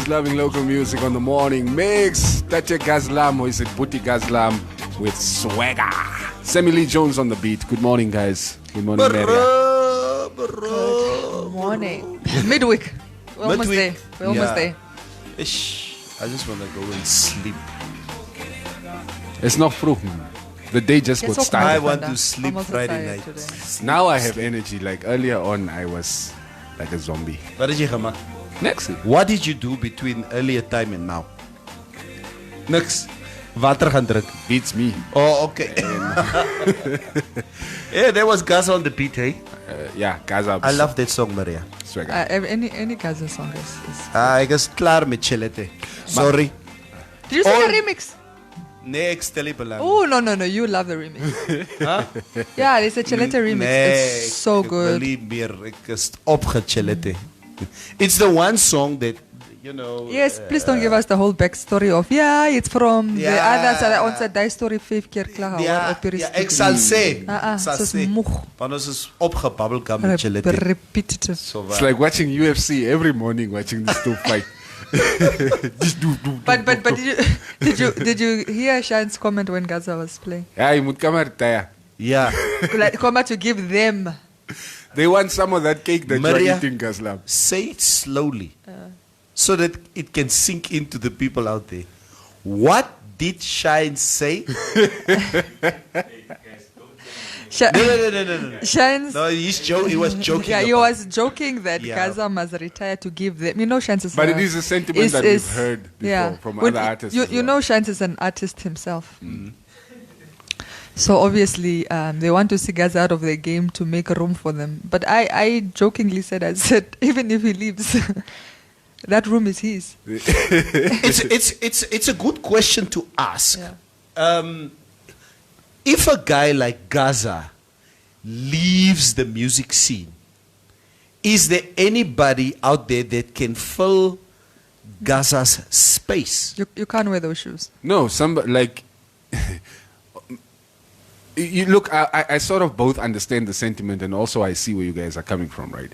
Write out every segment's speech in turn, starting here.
Loving local music on the morning mix. Tache Gazlam, or is it Booty Gazlam with Swagger? Sammy Lee Jones on the beat. Good morning, guys. Good morning, Maria. Good morning. Midweek. We're almost there. We're almost there. Ish, I just want to go and sleep. It's not vroeg. The day just got started. I want to sleep Friday night. Today. Now I have energy. Like earlier on, I was like a zombie. What did you come? Next. What did you do between earlier time and now? Niks. Water gaan drink. Beats me. Oh, okay. Yeah, there was Gaza on the beat, hey? Yeah, Gaza. I love that song, Maria. Any Gaza song is I guess klaar met Chilete. Sorry. Did you say a remix? Next, Telepalang. Oh, no. You love the remix. Huh? Yeah, it's a Chilete remix. It's so good. It's the one song that, you know. Yes, please don't give us the whole backstory of, it's from the others. Onze die story 5 keer klaar. Ik zal zeggen. Het is moeg. Want ons is opgebabbeld met Chilete. Repetitive. It's like watching UFC every morning, watching these two fight. But did you hear Shine's comment when Gaza was playing? Yeah, you moet come retire. Yeah. Come to give them. They want some of that cake that Maria, you're eating, Gazlam. Say it slowly so that it can sink into the people out there. What did Shine say? No. Shine's, no, he was joking. Yeah, he was joking that Gaza must retire to give them. You know, Shine's is but it is a sentiment that we've heard before from other artists. You know, Shine's is an artist himself. Mm. So obviously, they want to see Gaza out of the game to make room for them. But I jokingly said, even if he leaves, that room is his. It's a good question to ask. Yeah. If a guy like Gaza leaves the music scene, is there anybody out there that can fill Gaza's space? You can't wear those shoes. No, somebody like. You look, I sort of both understand the sentiment and also I see where you guys are coming from, right?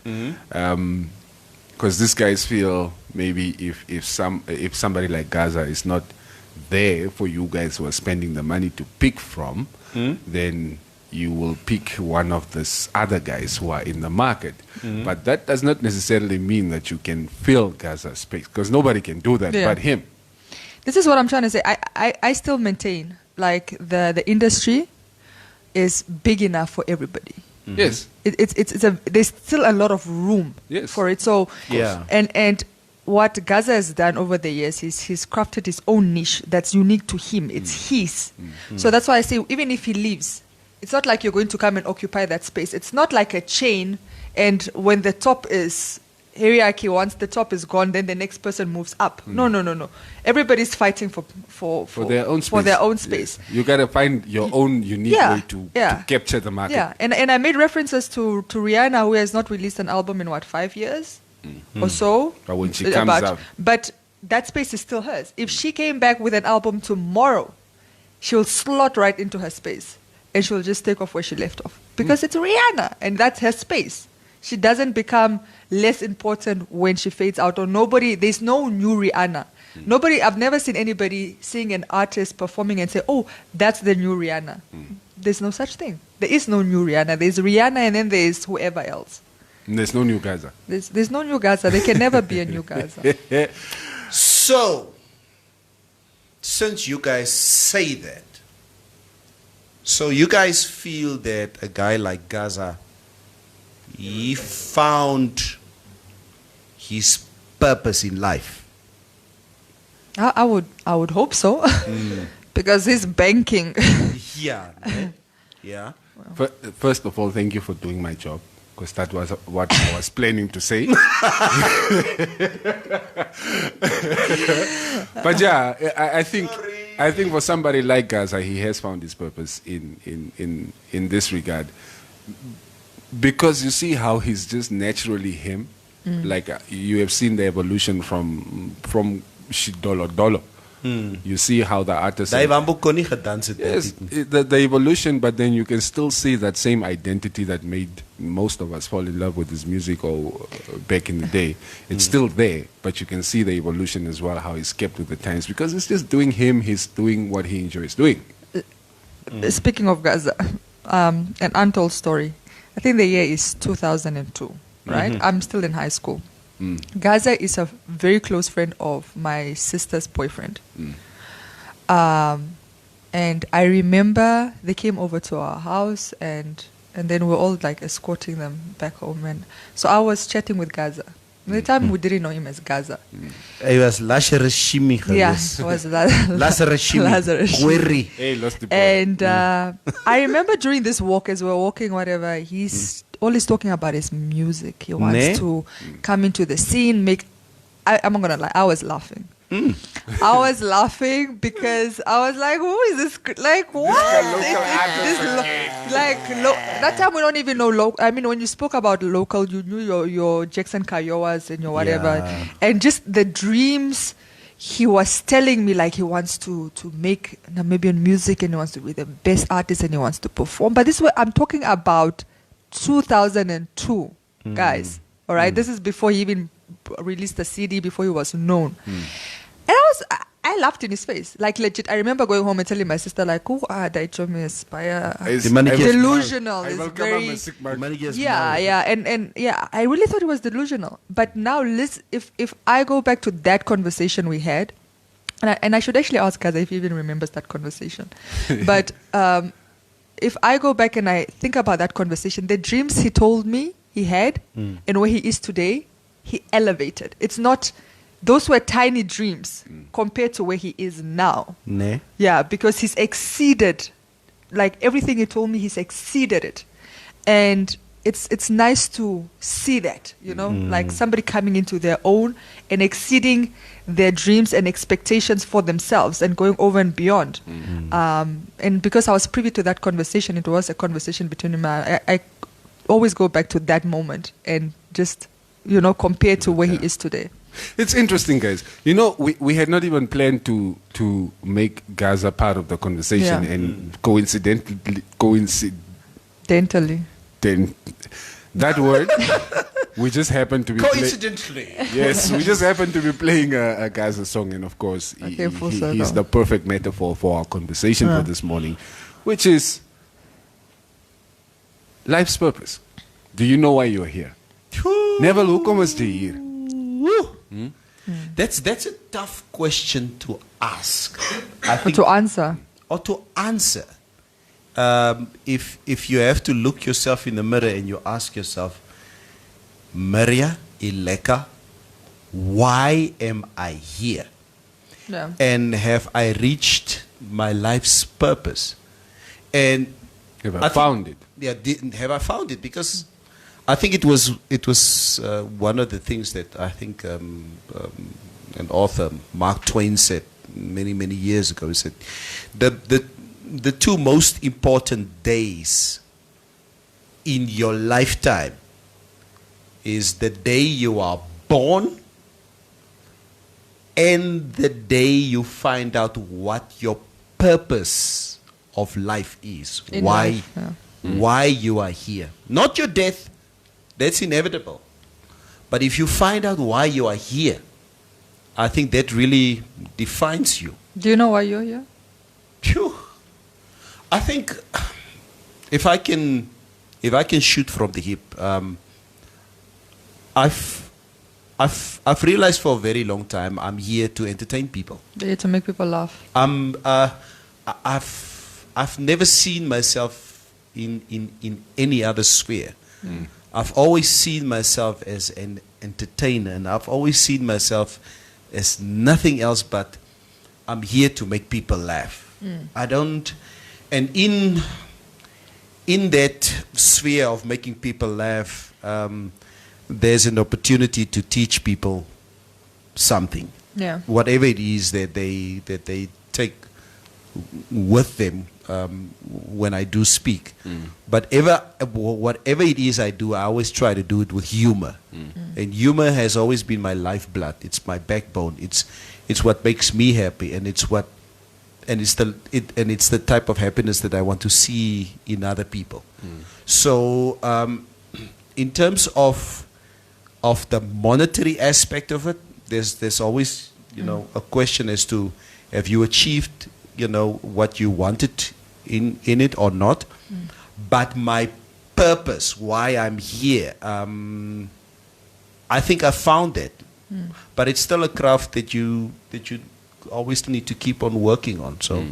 Because these guys feel maybe if somebody like Gaza is not there for you guys who are spending the money to pick from, then you will pick one of these other guys who are in the market. But that does not necessarily mean that you can fill Gaza's space because nobody can do that but him. This is what I'm trying to say. I still maintain like the industry is big enough for everybody. Yes, there's still a lot of room for it. So and what Gaza has done over the years is he's crafted his own niche that's unique to him. It's his. So that's why I say even if he leaves, it's not like you're going to come and occupy that space. It's not like a chain. And when the top is hierarchy, once the top is gone, then the next person moves up. No. Everybody's fighting for their own space. For their own space. Yes. You gotta find your own unique way to capture the market. Yeah, and I made references to Rihanna, who has not released an album in 5 years or so. But when she comes out, but that space is still hers. If she came back with an album tomorrow, she'll slot right into her space and she'll just take off where she left off because it's Rihanna and that's her space. She doesn't become less important when she fades out, or there's no new Rihanna. I've never seen anybody seeing an artist performing and say, oh, that's the new Rihanna. There's no such thing. There is no new Rihanna. There's Rihanna and then there's whoever else. And there's no new Gaza. There's no new Gaza. There can never be a new Gaza. So, since you guys say that, so you guys feel that a guy like Gaza, he found his purpose in life? I would hope so, because he's banking. Yeah. Yeah. First of all, thank you for doing my job, because that was what I was planning to say. But yeah, I think for somebody like Gaza, he has found his purpose in this regard, because you see how he's just naturally him. Like you have seen the evolution from Shidolo. You see how the artist... Yes, the evolution, but then you can still see that same identity that made most of us fall in love with his music or back in the day. It's still there, but you can see the evolution as well, how he's kept with the times, because it's just doing him, he's doing what he enjoys doing. Speaking of Gaza, an untold story. I think the year is 2002, right? I'm still in high school. Gaza is a very close friend of my sister's boyfriend. And I remember they came over to our house and then we were all like escorting them back home. And so I was chatting with Gaza. At the time we didn't know him as Gaza. It was Lazarus Shimi. Yeah, it was Lazarus Shimi. And I remember during this walk, as we were walking, whatever, he's always talking about his music. He wants to come into the scene, I'm not going to lie, I was laughing. I was laughing because I was like, who is this? Like, what? That time we don't even know I mean, when you spoke about local, you knew your Jackson Kiowas and your whatever. Yeah. And just the dreams he was telling me, like he wants to make Namibian music and he wants to be the best artist and he wants to perform. But this is what I'm talking about, 2002, guys. All right? This is before he even released the CD, before he was known. And I laughed in his face. Like, legit, I remember going home and telling my sister, like, oh, that showed me aspire. Delusional. It's very... Yeah. And yeah, I really thought it was delusional. But now, if I go back to that conversation we had, and I should actually ask Gaza if he even remembers that conversation. But if I go back and I think about that conversation, the dreams he told me he had and where he is today, he elevated. It's not... Those were tiny dreams compared to where he is now. Yeah, because he's exceeded, like everything he told me, he's exceeded it. And it's nice to see that, you know, like somebody coming into their own and exceeding their dreams and expectations for themselves and going over and beyond. And because I was privy to that conversation, it was a conversation between him. I always go back to that moment and just, you know, compare to where he is today. It's interesting, guys. You know, we had not even planned to make Gaza part of the conversation, and coincidentally, that word, we just happened to be coincidentally. Yes, we just happened to be playing a Gaza song, and of course, he's the perfect metaphor for our conversation for this morning, which is life's purpose. Do you know why you're here? Never look almost here. That's a tough question to ask. Or to answer. If you have to look yourself in the mirror and you ask yourself, Maria Ileka, why am I here? Yeah. And have I reached my life's purpose? And have I found it? Yeah, have I found it? Because I think it was one of the things that I think an author, Mark Twain, said many years ago. He said the two most important days in your lifetime is the day you are born end the day you find out what your purpose of life is, why you are here. Not your death, that's inevitable. But if you find out why you are here, I think that really defines you. Do you know why you're here? Phew. I think if I can shoot from the hip, I've realized for a very long time I'm here to entertain people. You're here to make people laugh. I've never seen myself in any other sphere. I've always seen myself as an entertainer, and I've always seen myself as nothing else but I'm here to make people laugh. I don't, and in that sphere of making people laugh, there's an opportunity to teach people something. Yeah. Whatever it is that they take with them when I do speak. But whatever it is I do, I always try to do it with humor. And humor has always been my lifeblood. It's my backbone. It's what makes me happy, and it's the type of happiness that I want to see in other people. So in terms of the monetary aspect of it, there's always a question as to, have you achieved what you wanted in it or not? But my purpose, why I'm here, I think I found it. But it's still a craft that you always need to keep on working on. So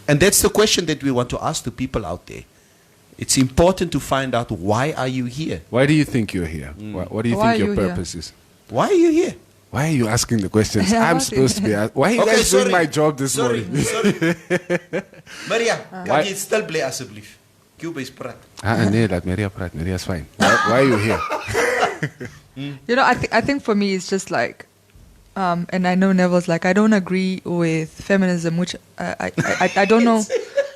and that's the question that we want to ask to people out there. It's important to find out, why are you here? Why do you think you're here? What do you think your purpose is? Why are you here? Why are you asking the questions? I'm supposed to be asked. Why are you guys doing my job this morning? Maria, kan jy stil bly asseblief? Cuba is praat. Nee, laat Maria praat. Maria's fine. Why are you here? I think for me it's just like, and I know Neville's like, I don't agree with feminism, which I don't know.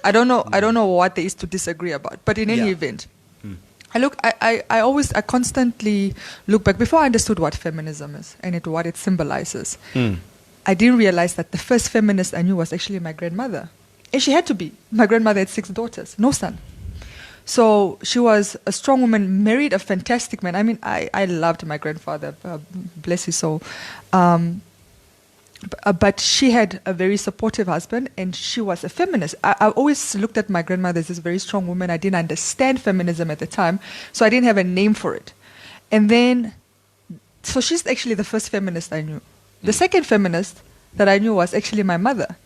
I don't know what there is to disagree about. But in any event, I constantly look back. Before I understood what feminism is and what it symbolizes, I didn't realize that the first feminist I knew was actually my grandmother. And she had to be. My grandmother had 6 daughters, no son. So she was a strong woman, married a fantastic man. I mean, I loved my grandfather, bless his soul. But she had a very supportive husband, and she was a feminist. I always looked at my grandmother as this very strong woman. I didn't understand feminism at the time, so I didn't have a name for it. And then, so she's actually the first feminist I knew. The second feminist that I knew was actually my mother,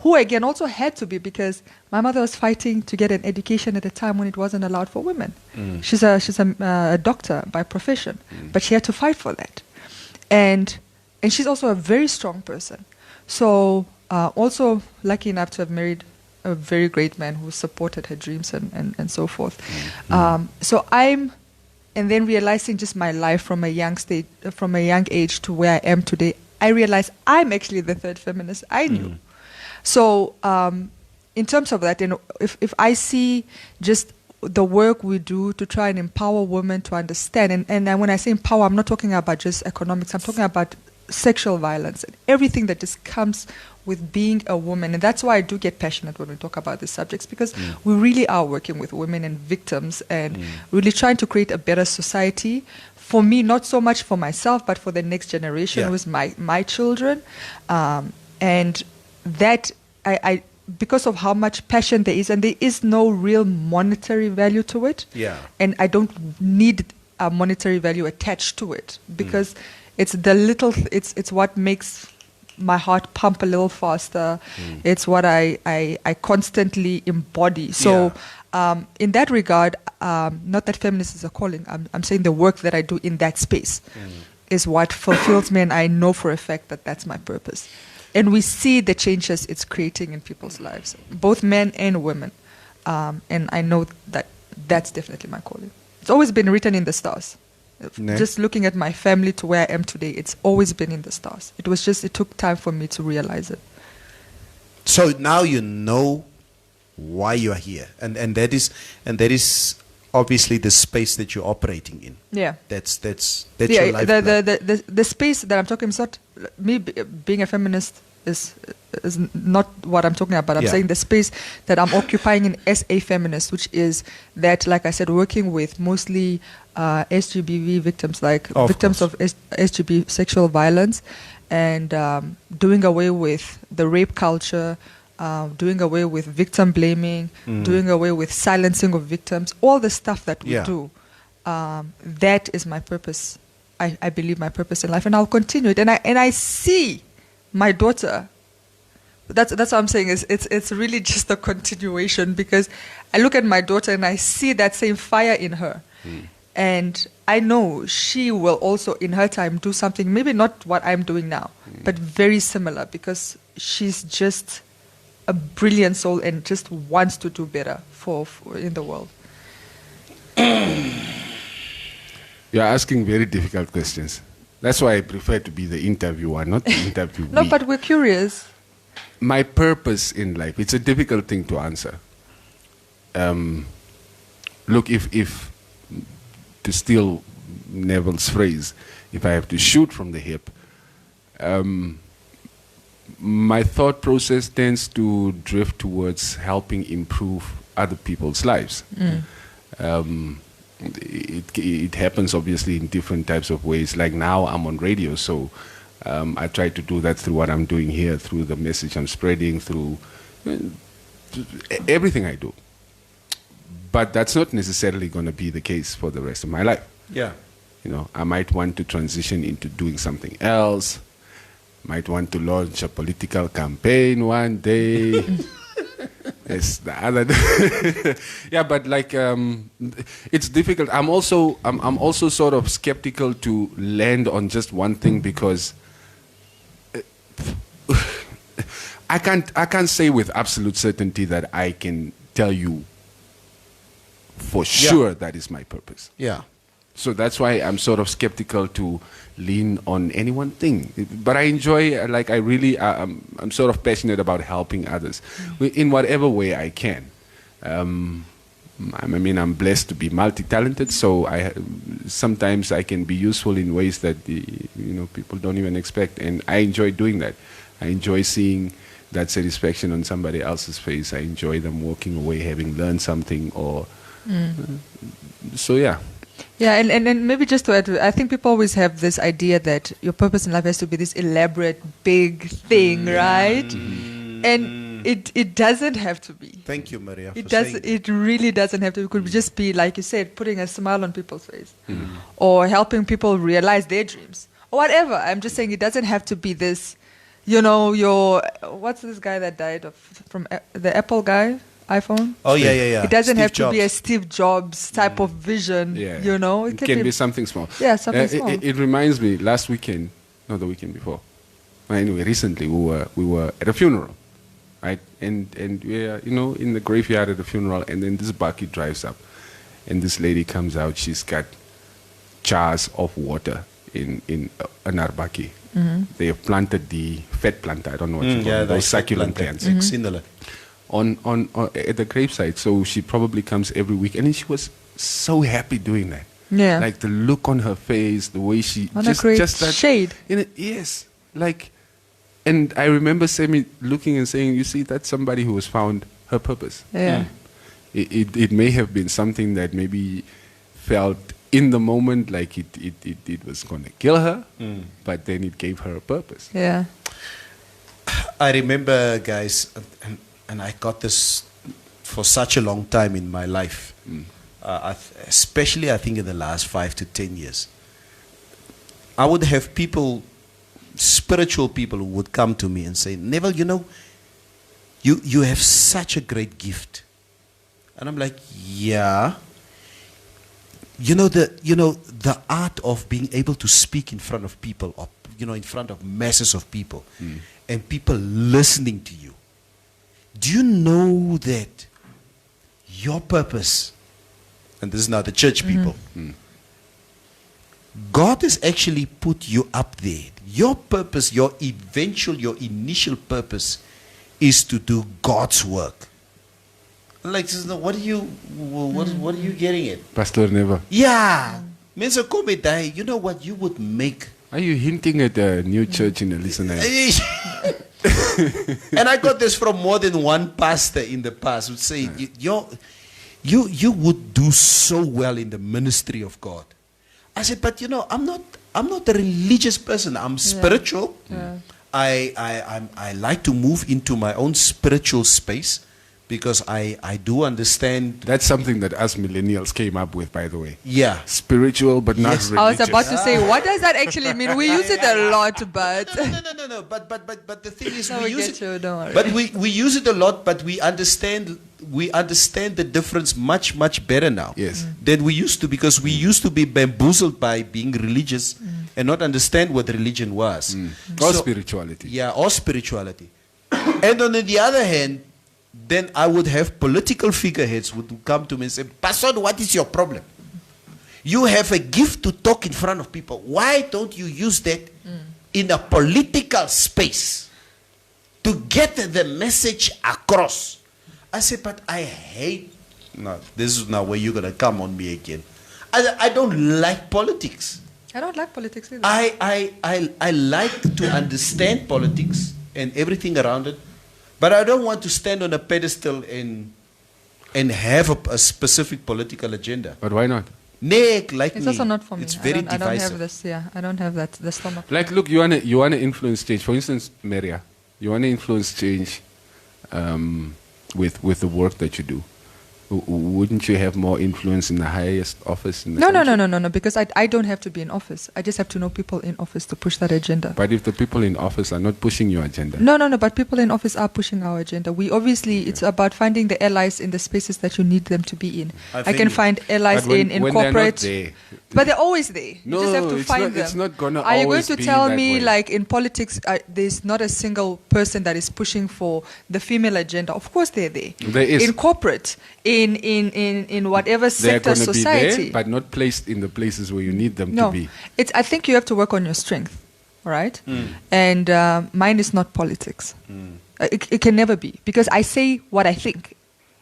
who again also had to be, because my mother was fighting to get an education at a time when it wasn't allowed for women. She's a doctor by profession, but she had to fight for that. And she's also a very strong person. So also lucky enough to have married a very great man who supported her dreams and so forth. And then realizing just my life from a young age to where I am today, I realized I'm actually the third feminist I knew. So in terms of that, if I see just the work we do to try and empower women to understand, and when I say empower, I'm not talking about just economics, I'm talking about sexual violence and everything that just comes with being a woman. And that's why I do get passionate when we talk about these subjects, because we really are working with women and victims and really trying to create a better society. For me, not so much for myself, but for the next generation, who is my children. And that, I because of how much passion there is, and there is no real monetary value to it. And I don't need a monetary value attached to it, because it's it's what makes my heart pump a little faster. It's what I constantly embody. So in that regard, not that feminist is a calling, I'm saying the work that I do in that space is what fulfills me, and I know for a fact that that's my purpose. And we see the changes it's creating in people's lives, both men and women. And I know that that's definitely my calling. It's always been written in the stars. Just looking at my family to where I am today, it's always been in the stars. It took time for me to realize it. So now you know why you are here, and that is obviously the space that you're operating in. Yeah. That's your life. The space that I'm talking is not me being a feminist is not what I'm talking about. I'm saying the space that I'm occupying in as a feminist, which is that, like I said, working with mostly SGBV victims, victims of SGB sexual violence, and doing away with the rape culture, doing away with victim blaming, doing away with silencing of victims, all the stuff that we do. That is my purpose. I believe my purpose in life, and I'll continue it. And I see my daughter. That's what I'm saying. It's really just a continuation, because I look at my daughter and I see that same fire in her. And I know she will also, in her time, do something, maybe not what I'm doing now, but very similar, because she's just a brilliant soul and just wants to do better for in the world. You're asking very difficult questions. That's why I prefer to be the interviewer, not the interviewee. No, but we're curious. My purpose in life, it's a difficult thing to answer. Look, if to steal Neville's phrase, if I have to shoot from the hip, my thought process tends to drift towards helping improve other people's lives. It happens obviously in different types of ways. Like now I'm on radio, so I try to do that through what I'm doing here, through the message I'm spreading, through everything I do. But that's not necessarily going to be the case for the rest of my life. Yeah. You know, I might want to transition into doing something else. Might want to launch a political campaign one day. It's the other day. Yeah, but like it's difficult. I'm also sort of skeptical to land on just one thing, because I can't say with absolute certainty that I can tell you for sure that is my purpose. Yeah. So that's why I'm sort of skeptical to lean on any one thing. But I enjoy, like, I'm sort of passionate about helping others in whatever way I can. I mean, I'm blessed to be multi-talented, so sometimes I can be useful in ways that people don't even expect, and I enjoy doing that. I enjoy seeing that satisfaction on somebody else's face. I enjoy them walking away having learned something, or so yeah. Yeah, and maybe just to add, I think people always have this idea that your purpose in life has to be this elaborate, big thing, right? And it doesn't have to be. Thank you, Maria. It really doesn't have to. It could just be, like you said, putting a smile on people's face, or helping people realize their dreams, or whatever. I'm just saying it doesn't have to be this. What's this guy that died from the Apple guy? iPhone? Oh, yeah. It doesn't Steve have Jobs. to be a Steve Jobs type of vision, It can be something small. Yeah, something small. It reminds me, last weekend, not the weekend before. Anyway, recently we were at a funeral, right? And we are, in the graveyard at the funeral, and then this bucket drives up, and this lady comes out. She's got jars of water in an arbaki. They have planted the fat planter. I don't know what you call it, those succulent plants. On at the gravesite, so she probably comes every week, and she was so happy doing that. Yeah, like the look on her face, the way she on just that shade. Yes, like, and I remember Sammy looking and saying, "You see, that's somebody who has found her purpose." Yeah, it may have been something that maybe felt in the moment like it was going to kill her, but then it gave her a purpose. Yeah, I remember, guys. And I got this for such a long time in my life, especially I think in the last 5 to 10 years. I would have people, spiritual people, who would come to me and say, Neville, you have such a great gift. And I'm like, yeah. The art of being able to speak in front of people, or in front of masses of people, and people listening to you. Do you know that your purpose, and this is now the church people, God has actually put you up there. Your purpose, your initial purpose is to do God's work. Like, what are you getting at? Pastor Never. Yeah. Mense kom met hy, you know what, you would make. Are you hinting at a new church in the listener? And I got this from more than one pastor in the past who would say, you would do so well in the ministry of God. I said, but I'm not a religious person. I'm spiritual. Yeah. I like to move into my own spiritual space because I do understand. That's something that us millennials came up with, by the way. Yeah. Spiritual, but not religious. I was about to say, what does that actually mean? We use it a lot, but... No. But the thing is, no, we use it. Don't worry. But we use it a lot, but we understand the difference much better now. Yes. Than we used to, because we used to be bamboozled by being religious and not understand what religion was. Or spirituality. Yeah, or spirituality. And on the other hand, then I would have political figureheads who would come to me and say, Pastor, what is your problem? You have a gift to talk in front of people. Why don't you use that in a political space to get the message across? I said, but I hate... No, this is not where you're going to come on me again. I don't like politics. I don't like politics either. I like to understand politics and everything around it, but I don't want to stand on a pedestal and have a specific political agenda. But why not? It's also not for me. It's very divisive. I don't have this. Yeah, I don't have that. The stomach. Like, look, you wanna influence change. For instance, Maria, you wanna influence change with the work that you do. Wouldn't you have more influence in the highest office in the country? No, because I don't have to be in office. I just have to know people in office to push that agenda. But if the people in office are not pushing your agenda? No, but people in office are pushing our agenda. We obviously, it's about finding the allies in the spaces that you need them to be in. I can find allies in corporate. They're not there. But they're always there. No, you just have to find them. It's not gonna Are you going always to be tell that me, way. like, in politics, there's not a single person that is pushing for the female agenda? Of course they're there. There is. In corporate, in whatever They're sector, going to be society. there, but not placed in the places where you need them No, to be. I think you have to work on your strength, all right? And mine is not politics. It can never be, because I say what I think,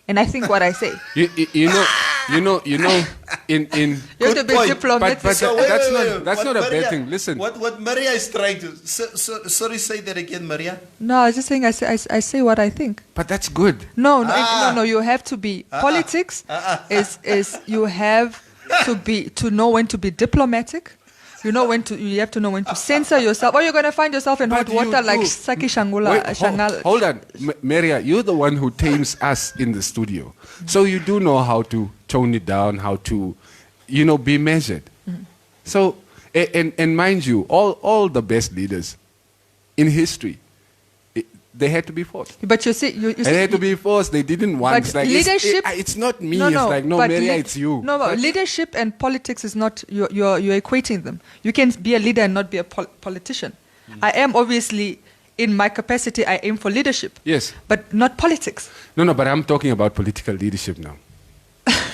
and I think what I say. You know. In You have to be diplomatic. But wait. that's not a Maria, bad thing. Listen. What Maria is trying to... sorry, say that again, Maria. No, I was just saying I say what I think. But that's good. No, you have to be... Politics is you have to know when to be diplomatic. You have to know when to censor yourself, or you're going to find yourself in hot water like Saki Shangula. Hold on. Maria, you're the one who tames us in the studio. So you do know how to tone it down, how to, be measured. So, and mind you, all the best leaders in history, they had to be forced. But you see, they had to be forced. They didn't want. But it's like, leadership. It's not me. It's like, no, Maria, it's you. No, but leadership and politics is not. You're equating them. You can be a leader and not be a politician. I am obviously, in my capacity, I aim for leadership. Yes. But not politics. No, but I'm talking about political leadership now.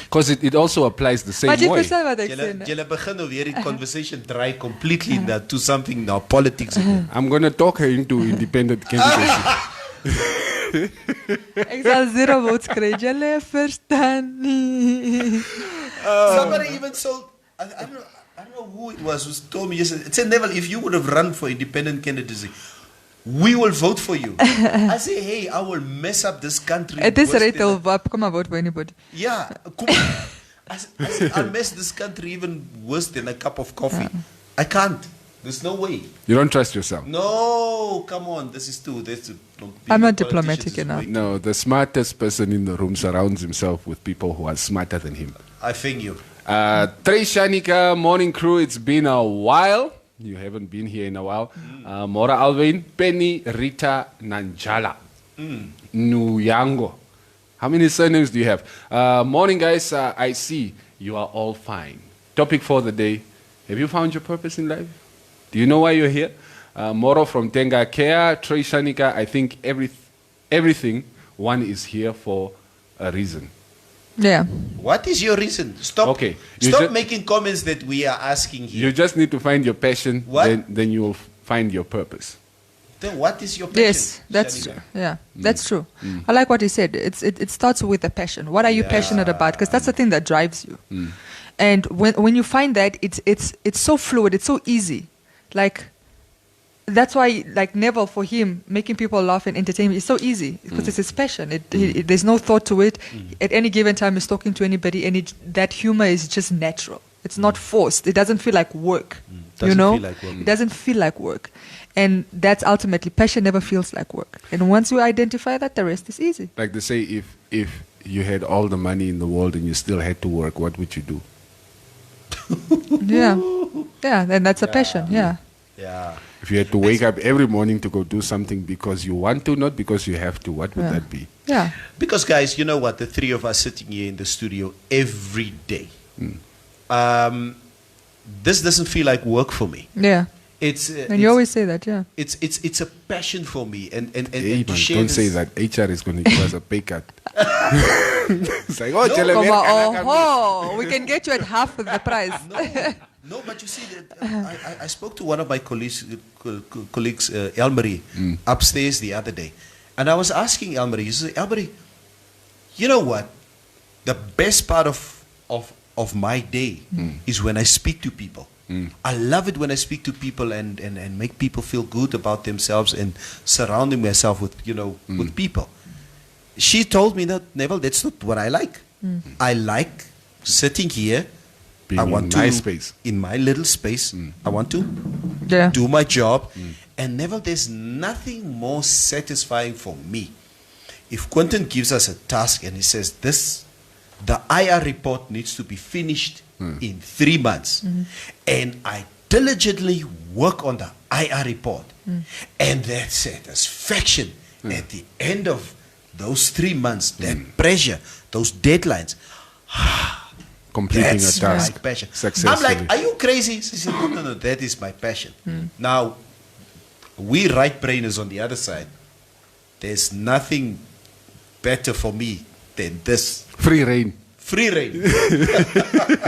Because it also applies the same way. Julle begin nou weer die conversation draai completely to something now politics again. I'm going to talk her into independent candidacy. Ek sal 0 votes kry. Julle verstaan nie. Somebody even sold... I don't know who it was who told me yesterday. It said, Neville, if you would have run for independent candidacy, we will vote for you. I say, hey, I will mess up this country. At this rate, I'll come and vote for anybody. Yeah. I said, I'll mess this country even worse than a cup of coffee. I can't. There's no way. You don't trust yourself? No, come on. This is too. I'm not diplomatic enough. No, the smartest person in the room surrounds himself with people who are smarter than him. I think you. Trey Shanika, morning crew, it's been a while. You haven't been here in a while. Mora Alvin, Penny, Rita, Nanjala, Nuyango. How many surnames do you have? Morning, guys. I see you are all fine. Topic for the day. Have you found your purpose in life? Do you know why you're here? Moro from Tenga Care, Trey Shanika, I think everything, one is here for a reason. Yeah. What is your reason? Stop making comments that we are asking here. You just need to find your passion, then you will find your purpose. Then what is your passion? Yes, that's true. Yeah, that's true. I like what he said. It starts with a passion. What are you passionate about? Because that's the thing that drives you. And when you find that, it's so fluid. It's so easy. Like, that's why, like Neville, for him, making people laugh and entertain is so easy because it's his passion. There's no thought to it. At any given time, he's talking to anybody, and that humor is just natural. It's not forced. It doesn't feel like work. You know, it doesn't feel like work. And that's ultimately, passion never feels like work. And once you identify that, the rest is easy. Like they say, if you had all the money in the world and you still had to work, what would you do? Yeah, and that's a passion. Yeah. If you had to wake up every morning to go do something because you want to, not because you have to, what would that be? Yeah. Because, guys, you know what? The three of us sitting here in the studio every day. This doesn't feel like work for me. Yeah. And you always say that, yeah. It's a passion for me, and hey, to man, share don't this. say that. HR is going to give us a pay cut. It's like, we can get you at half of the price. No, but you see, I spoke to one of my colleagues, Elmarie, upstairs the other day, and I was asking Elmarie. He said, Elmarie, you know what? The best part of my day is when I speak to people. I love it when I speak to people and make people feel good about themselves and surrounding myself with, with people. She told me that, Neville, that's not what I like. I like sitting here. I want in my little space. I want to do my job. And Neville, there's nothing more satisfying for me. If Quentin gives us a task and he says, the IR report needs to be finished in 3 months. And I diligently work on the IR report. And that satisfaction at the end of those 3 months, that pressure, those deadlines, completing a task. My passion. I'm like, are you crazy? She said, no, that is my passion. Now, we right brainers on the other side, there's nothing better for me than this. Free reign. Free reign.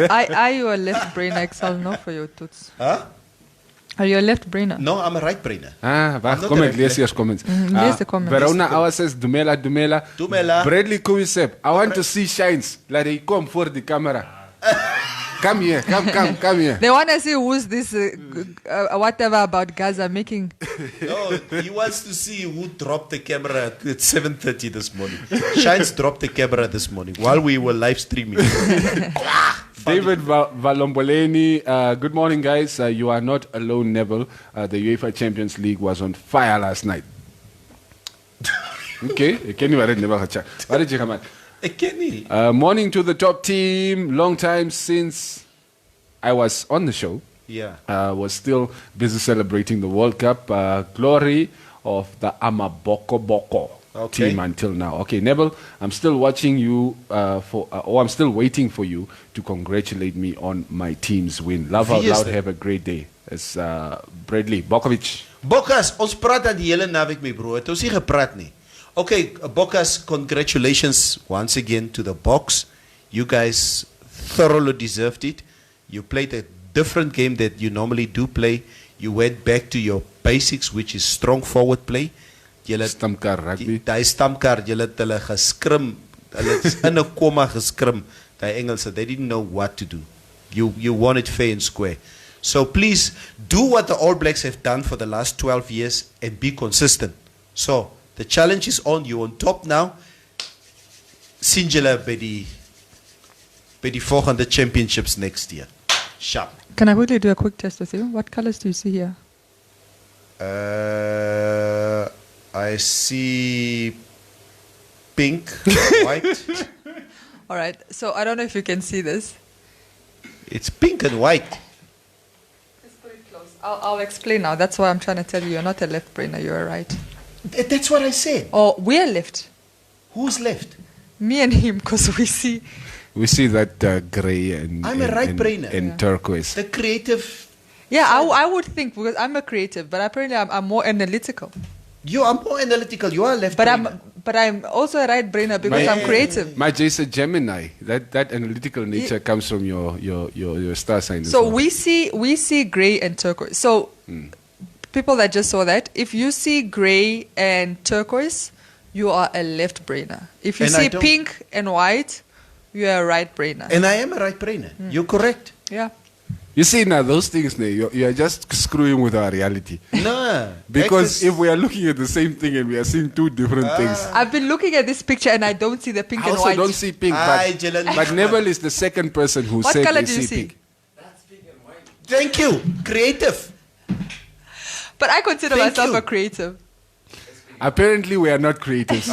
Are you a left brainer, Excel? No, for your toots. Huh? Are you a left brainer? No, I'm a right brainer. Wacht, comment, lees your comments. Lees the comments. Verona Awa says, Dumela. Bradley Kuisep, I want to see shines. Like they come for the camera. Come here, come here. They want to see who's this, whatever about Gaza making. No, he wants to see who dropped the camera at 7:30 this morning. Shines dropped the camera this morning while we were live streaming. David Valomboleni, good morning, guys. You are not alone, Neville. The UEFA Champions League was on fire last night. Okay, can you never What did you come at? Morning to the top team. Long time since I was on the show. Yeah. Was still busy celebrating the World Cup. Glory of the Amaboko team until now. Okay, Neville, I'm still watching you I'm still waiting for you to congratulate me on my team's win. Love out loud. Have a great day. It's Bradley Bokovic. Bokas, ons praat dat die hele naweek mee, bro. Het ons nie gepraat nie. Okay, Bokas, congratulations once again to the Boks. You guys thoroughly deserved it. You played a different game that you normally do play. You went back to your basics, which is strong forward play. Stamkar rugby. Die stamkar, julle het hulle geskrim. Hulle is in 'n komma geskrim. Die Engelse, they didn't know what to do. You won it fair and square. So please do what the All Blacks have done for the last 12 years and be consistent. So the challenge is on you, on top now. Sien julle by die volgende championships next year. Sharp. Can I quickly do a quick test with you? What colors do you see here? I see pink, white. All right. So I don't know if you can see this. It's pink and white. Let's put it close. I'll explain now. That's why I'm trying to tell you. You're not a left brainer. You're right. That's what I said. Oh, we're left. Who's left? Me and him, because we see. We see that gray and I'm a right brainer and turquoise. The creative. Yeah, I would think, because I'm a creative, but apparently I'm more analytical. You are more analytical. You are a left brainer. But I'm also a right brainer because I'm creative. My Jason Gemini. That analytical nature comes from your star sign. So we see gray and turquoise. So people that just saw that, if you see gray and turquoise, you are a left brainer. If you see pink and white, you are a right brainer. And I am a right brainer. You're correct. Yeah. You see now those things, you are just screwing with our reality. No. Because if we are looking at the same thing and we are seeing two different things. I've been looking at this picture and I don't see the pink and white. I also don't see pink, but Neville is the second person who said color they do you see pink. That's pink and white. Thank you. Creative. But I consider myself a creative. Apparently we are not creatives.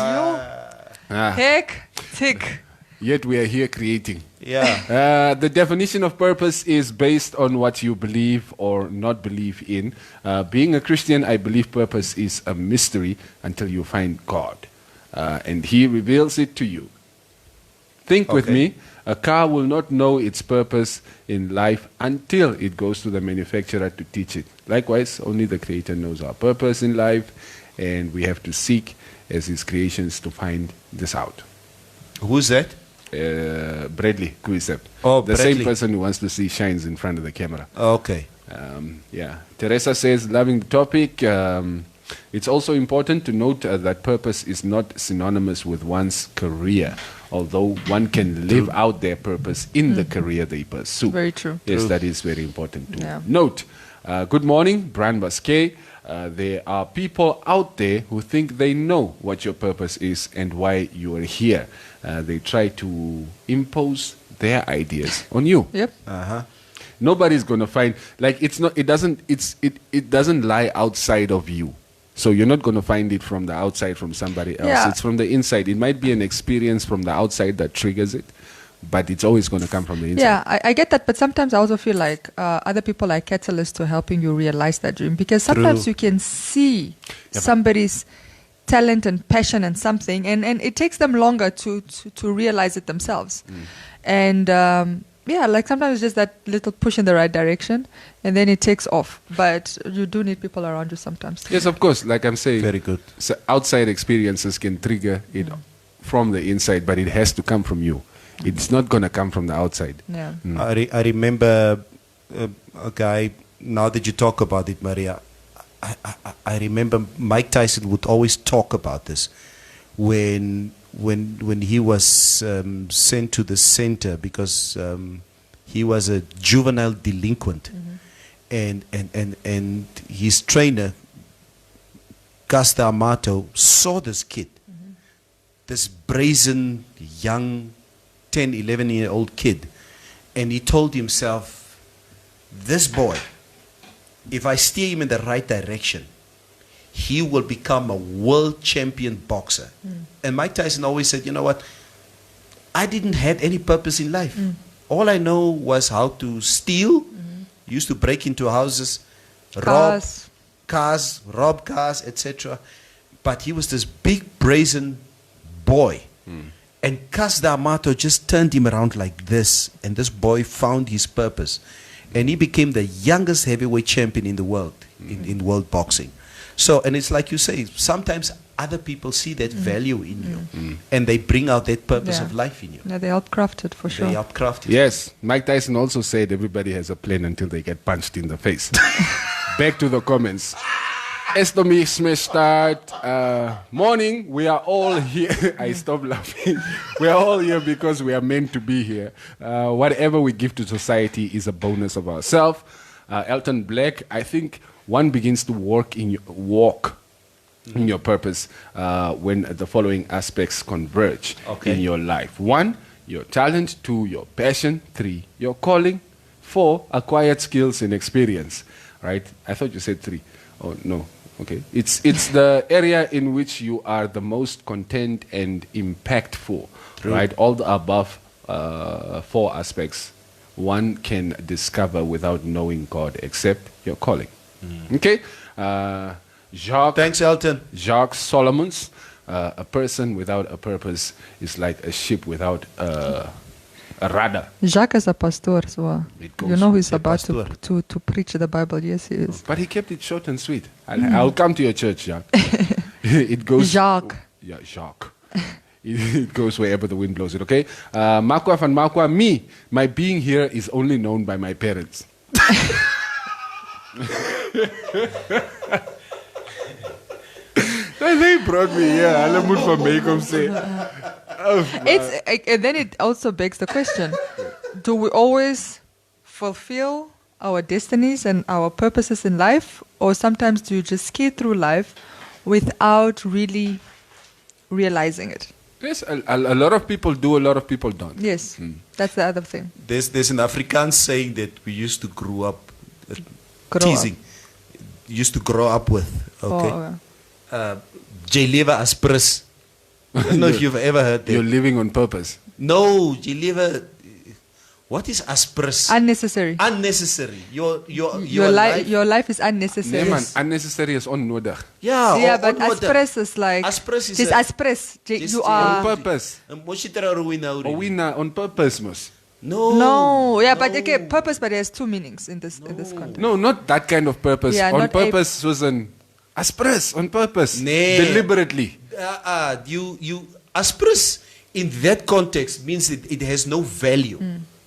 Heck, tick. Yet we are here creating. Yeah. The definition of purpose is based on what you believe or not believe in. Being a Christian, I believe purpose is a mystery until you find God. And He reveals it to you. Think with me. A car will not know its purpose in life until it goes to the manufacturer to teach it. Likewise, only the Creator knows our purpose in life, and we have to seek as His creations to find this out. Who's that? Bradley Kuisep. Oh, the Bradley. same person who wants to see shines in front of the camera. Okay. Yeah. Teresa says, loving the topic. It's also important to note that purpose is not synonymous with one's career, although one can live out their purpose in the career they pursue. Very true. Yes, that is very important to note. Good morning, Brian Basquet. There are people out there who think they know what your purpose is and why you are here. They try to impose their ideas on you. Yep. Nobody's going to find, like, it doesn't lie outside of you. So you're not going to find it from the outside from somebody else. Yeah. It's from the inside. It might be an experience from the outside that triggers it, but it's always going to come from the inside. Yeah, I get that, but sometimes I also feel like other people are catalysts to helping you realize that dream, because sometimes you can see somebody's talent and passion and something, and it takes them longer to realize it themselves. And like sometimes it's just that little push in the right direction, and then it takes off. But you do need people around you sometimes. Yes, of course. Like I'm saying, Very good. So outside experiences can trigger it from the inside, but it has to come from you. It's not going to come from the outside. Yeah. I remember a guy, now that you talk about it, Maria, I remember Mike Tyson would always talk about this when he was sent to the center because he was a juvenile delinquent. And his trainer, Gus D'Amato, saw this kid, this brazen young 10, 11-year-old kid, and he told himself, this boy, if I steer him in the right direction, he will become a world champion boxer. And Mike Tyson always said, you know what, I didn't have any purpose in life. All I know was how to steal. He used to break into houses, rob cars, etc. But he was this big brazen boy. And Gus D'Amato just turned him around like this, and this boy found his purpose. And he became the youngest heavyweight champion in the world, in world boxing. So, and it's like you say, sometimes other people see that value in you, and they bring out that purpose of life in you. Yeah, they help craft it for sure. They help craft it. Yes, Mike Tyson also said everybody has a plan until they get punched in the face. Back to the comments. Estomi start. Morning, we are all here. I stopped laughing. We are all here because we are meant to be here. Whatever we give to society is a bonus of ourselves. Elton Black, I think one begins to walk in your purpose when the following aspects converge in your life. 1, your talent. 2, your passion. 3, your calling. 4, acquired skills and experience. Right? I thought you said 3. Oh, no. Okay. It's the area in which you are the most content and impactful. Right? All the above 4 aspects one can discover without knowing God, except your calling. Okay? Jacques. Thanks, Elton. Jacques Solomons. A person without a purpose is like a ship without a rudder. Jacques is a pastor, so you know he's about to preach the Bible. Yes, he is. But he kept it short and sweet. I'll come to your church, Jacques. It goes. Jacques. Yeah, Jacques. It goes wherever the wind blows it, okay? Makwa van Makwa, my being here is only known by my parents. They brought me here. I'll move for make-up say. And then it also begs the question: do we always fulfill our destinies and our purposes in life, or sometimes do you just skate through life without really realizing it? Yes, a lot of people do, a lot of people don't. Yes, that's the other thing. There's an Afrikaans saying that we used to grow up teasing. Used to grow up with. Okay. Jy lewe as prins. I don't know if you've ever heard that. You're living on purpose. No, jy lewe. What is as prins? Unnecessary. Unnecessary. Your life is unnecessary. Nee man, unnecessary is onnodig. Yeah, but aspres is like aspres is just aspres. You are on purpose. On purpose, mos. No, but okay, purpose, but there's two meanings in this context. No, not that kind of purpose. Yeah, on purpose, Susan. Aspres on purpose. Nee. Deliberately. You aspres in that context means it has no value.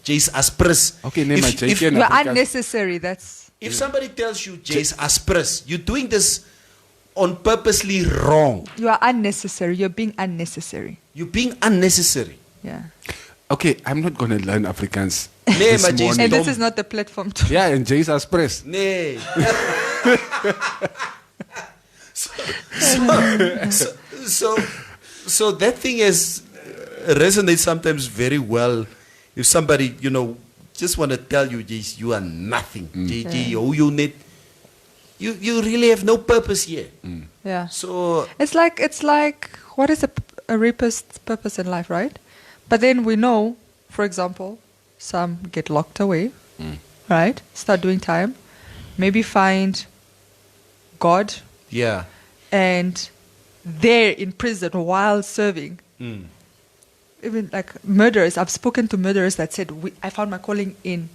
Jay's aspres. Okay, if you're unnecessary, that's. If somebody tells you Jay's aspres, you're doing this on purposely wrong. You are unnecessary. You're being unnecessary. You're being unnecessary. Yeah. Okay, I'm not going to learn Afrikaans. Nee, maar and this is not the platform to. Yeah, and Jay's aspres. Nee. So that thing resonates sometimes very well. If somebody, just want to tell you, you are nothing. You really have no purpose here. Yeah. So it's like what is a rapist's purpose in life, right? But then we know, for example, some get locked away, right? Start doing time, maybe find God. Yeah. And they're in prison while serving. Even like murderers, I've spoken to murderers that said, I found my calling in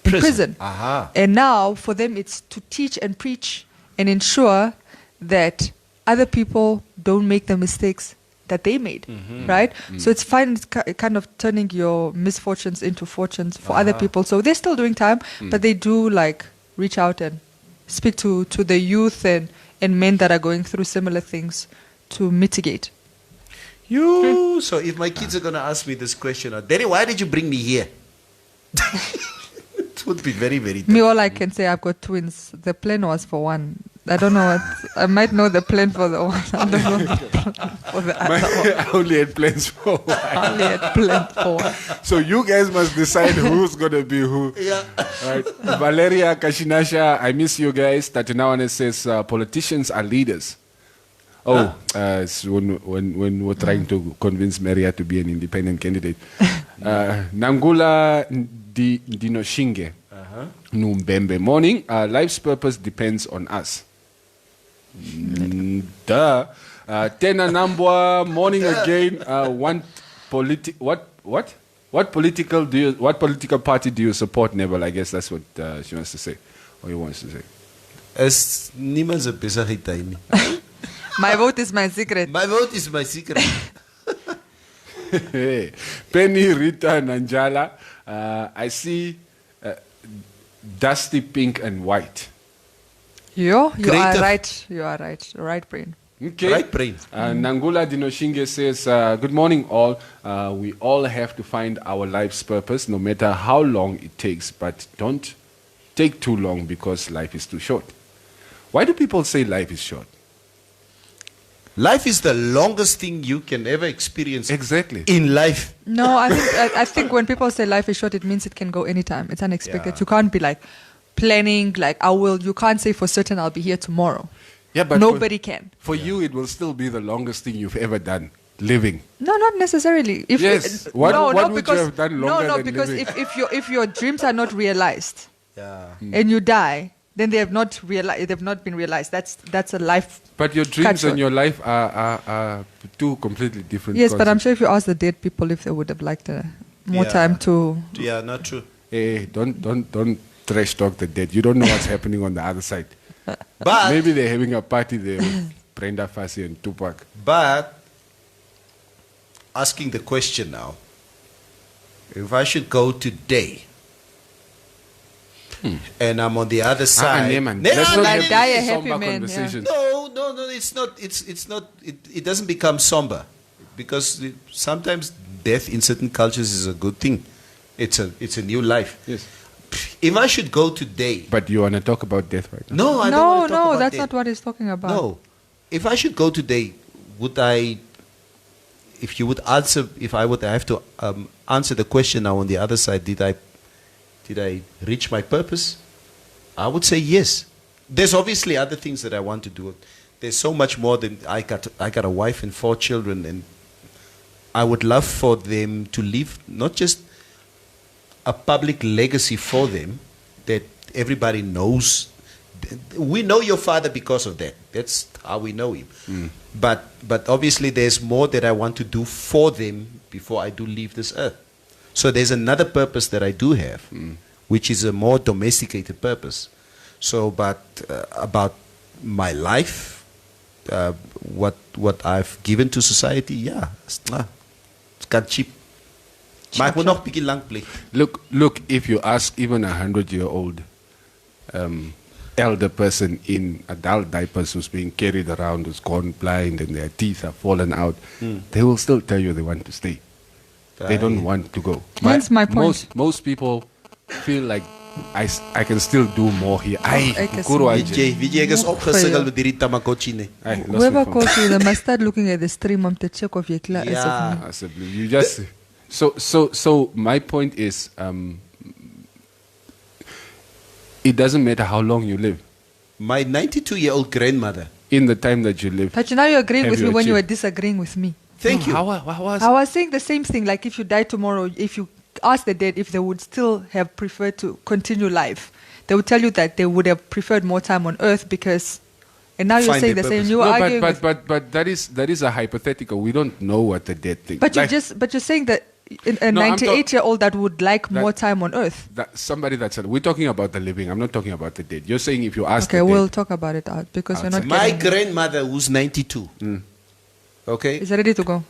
prison. Aha. And now for them it's to teach and preach and ensure that other people don't make the mistakes that they made, right? So it's fine, it's kind of turning your misfortunes into fortunes for other people. So they're still doing time, but they do like reach out and speak to the youth and men that are going through similar things to mitigate. So if my kids are going to ask me this question, Daddy, why did you bring me here? It would be very, very tough. Me, all I can say, I've got twins. The plan was for one. I don't know what. I might know the plan for the one. I don't know for the other one. I only had plans for one. I only had plans for one. So you guys must decide who's going to be who. Yeah. Right. Valeria Kashinasha, I miss you guys. Tatinawane says politicians are leaders. It's when we're trying to convince Maria to be an independent candidate. Nangula Dinoshinge. Numbembe. Morning. Life's purpose depends on us. Duh. Tena Nambwa. Morning again. What political party do you support, Neville? I guess that's what she wants to say, or he wants to say. As niemand se besigheid nie. My vote is my secret. My vote is my secret. Penny Rita Nanjala. I see dusty pink and white. You are right. You are right. Right brain. Okay. Right brain. Nangula Dinoshinge says, good morning all. We all have to find our life's purpose, no matter how long it takes, but don't take too long because life is too short. Why do people say life is short? Life is the longest thing you can ever experience. Exactly. In life. No, I think when people say life is short, it means it can go anytime. It's unexpected. Yeah. You can't be like planning, like you can't say for certain I'll be here tomorrow. Yeah, but nobody can. For you, it will still be the longest thing you've ever done, living. No, not necessarily. Yes. What would you have done longer than because living? if your dreams are not realized, and you die, then they have not realized. They've not been realized. That's a life. But your dreams and your life are two completely different. Yes, but I'm sure if you ask the dead people if they would have liked more time to. Yeah, not true. Hey, don't trash talk the dead. You don't know what's happening on the other side. But maybe they're having a party there with Brenda Fassie and Tupac. But asking the question now, if I should go today and I'm on the other side. Let's not have die a this happy somber man, conversation. No, it's not. It's not. It doesn't become somber, because sometimes death in certain cultures is a good thing. It's a new life. Yes. If I should go today, But you want to talk about death right now? no, I don't want to talk about that's death. not what he's talking about. No, if I should go today, would I? If you would answer, if I would have to answer the question now on the other side, did I reach my purpose? I would say yes. There's obviously other things that I want to do. There's so much more than I got a wife and 4 children, and I would love for them to leave not just a public legacy for them that everybody knows. We know your father because of that. That's how we know him. But obviously there's more that I want to do for them before I do leave this earth. So there's another purpose that I do have, which is a more domesticated purpose. So, but about my life, what I've given to society, yeah, it's got cheap. Maar ek moet nog bietjie lank bly. Look, if you ask even 100-year-old elder person in adult diapers who's being carried around, who's gone blind and their teeth are fallen out, they will still tell you they want to stay. They don't want to go. Hence my point. Most people feel like I can still do more here. Weet jy, ek is opgesingel met hierdie Tamagotchi nie. Whoever calls you, they must start looking at the stream om te check of jy klaar is of nie. You just so my point is it doesn't matter how long you live. My 92-year-old grandmother, in the time that you live. But now you're agreeing with me when you were disagreeing with me. Thank you. I was saying the same thing. Like if you die tomorrow, if you ask the dead if they would still have preferred to continue life, they would tell you that they would have preferred more time on earth because. And now you're saying the same. You are arguing. But that is a hypothetical. We don't know what the dead think. But you're saying that a 98-year-old that would like more time on earth. We're talking about the living. I'm not talking about the dead. You're saying if you ask. Okay, we'll talk about it out because you're not. My grandmother, who's 92, okay, is ready to go.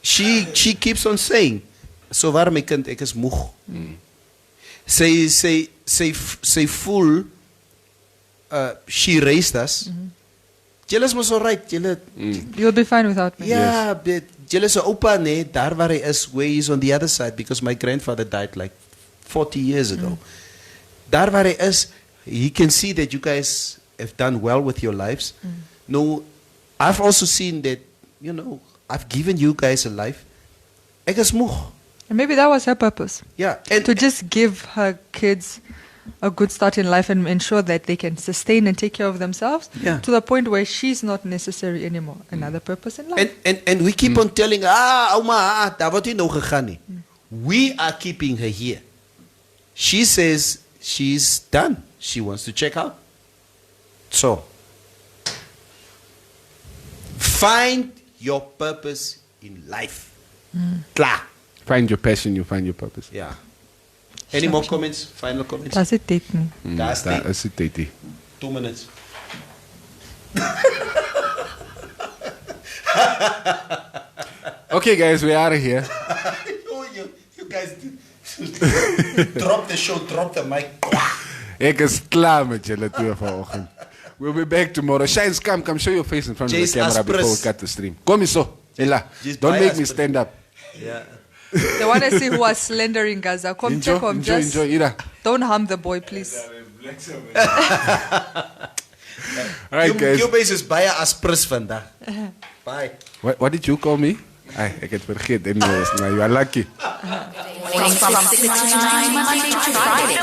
She keeps on saying, "So waar my kind, ek is moeg." Say full. She raised us. Julle is mos alright. You'll be fine without me. Yeah, but julle se oupa nee, daar waar hy is, where he's on the other side, because my grandfather died like 40 years ago. Daar waar hy is, he can see that you guys have done well with your lives. No, I've also seen that, I've given you guys a life. Ek is moeg. And maybe that was her purpose. Yeah. And to just give her kids a good start in life and ensure that they can sustain and take care of themselves to the point where she's not necessary anymore. Another purpose in life. And we keep on telling ouma, daar word nie nou gegaan nie. We are keeping her here. She says she's done. She wants to check out. So, find your purpose in life. Klaar. Find your passion, you find your purpose. Yeah. Any more comments? Final comments? That's it, Titi. That's it, Titi. 2 minutes. Okay, guys, we're out of here. You guys drop the show, drop the mic. Ek is klaar met julle twee vanoggend. We'll be back tomorrow. Shines, come show your face in front of the camera before we cut the stream. Kom hier so. Ella, don't make me stand up. Yeah. They want to see who was slandering Gaza. Come enjoy, Ida. Don't harm the boy, please. All right, guys. Jou base is baie aspres vandag. Bye. What did you call me? Ek het vergeet. Anyways, you are lucky. From 6 to 9, Monday to Friday.